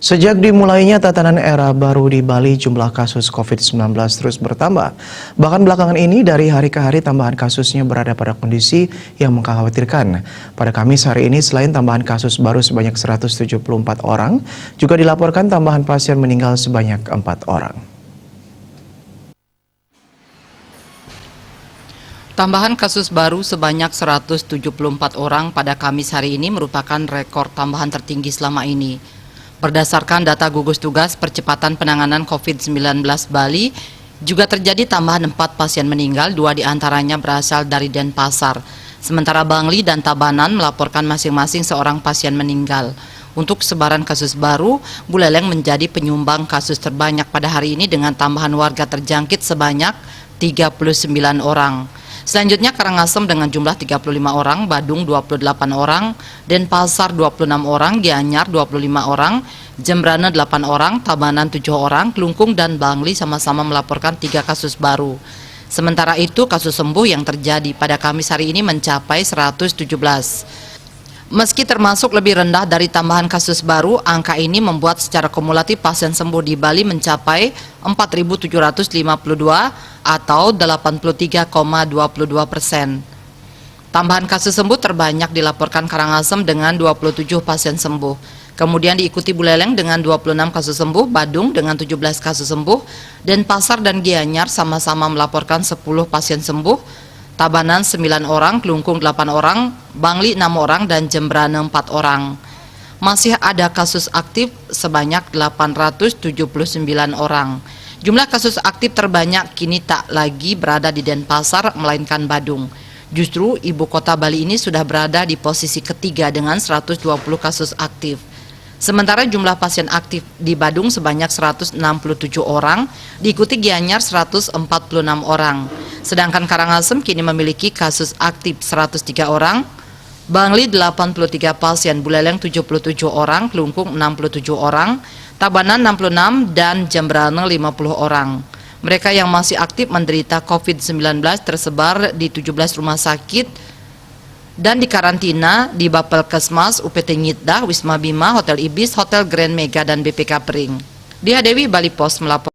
Sejak dimulainya tatanan era baru di Bali, jumlah kasus COVID-19 terus bertambah. Bahkan belakangan ini dari hari ke hari tambahan kasusnya berada pada kondisi yang mengkhawatirkan. Pada Kamis hari ini selain tambahan kasus baru sebanyak 174 orang, juga dilaporkan tambahan pasien meninggal sebanyak 4 orang. Tambahan kasus baru sebanyak 174 orang pada Kamis hari ini merupakan rekor tambahan tertinggi selama ini. Berdasarkan data gugus tugas percepatan penanganan COVID-19 Bali, juga terjadi tambahan 4 pasien meninggal, 2 diantaranya berasal dari Denpasar. Sementara Bangli dan Tabanan melaporkan masing-masing seorang pasien meninggal. Untuk sebaran kasus baru, Buleleng menjadi penyumbang kasus terbanyak pada hari ini dengan tambahan warga terjangkit sebanyak 39 orang. Selanjutnya Karangasem dengan jumlah 35 orang, Badung 28 orang, Denpasar 26 orang, Gianyar 25 orang, Jembrana 8 orang, Tabanan 7 orang, Klungkung dan Bangli sama-sama melaporkan 3 kasus baru. Sementara itu kasus sembuh yang terjadi pada Kamis hari ini mencapai 117. Meski termasuk lebih rendah dari tambahan kasus baru, angka ini membuat secara kumulatif pasien sembuh di Bali mencapai 4.752 atau 83,22%. Tambahan kasus sembuh terbanyak dilaporkan Karangasem dengan 27 pasien sembuh. Kemudian diikuti Buleleng dengan 26 kasus sembuh, Badung dengan 17 kasus sembuh, Denpasar dan Gianyar sama-sama melaporkan 10 pasien sembuh, Tabanan 9 orang, Klungkung 8 orang, Bangli 6 orang, dan Jembrana 4 orang. Masih ada kasus aktif sebanyak 879 orang. Jumlah kasus aktif terbanyak kini tak lagi berada di Denpasar, melainkan Badung. Justru ibu kota Bali ini sudah berada di posisi ketiga dengan 120 kasus aktif. Sementara jumlah pasien aktif di Badung sebanyak 167 orang, diikuti Gianyar 146 orang. Sedangkan Karangasem kini memiliki kasus aktif 103 orang, Bangli 83 pasien, Buleleng 77 orang, Klungkung 67 orang, Tabanan 66 dan Jembrana 50 orang. Mereka yang masih aktif menderita COVID-19 tersebar di 17 rumah sakit dan di karantina di Bapelkesmas, UPT Nyitdah, Wisma Bima, Hotel Ibis, Hotel Grand Mega, dan BPK Pring. Dia Dewi, Bali Post melapor.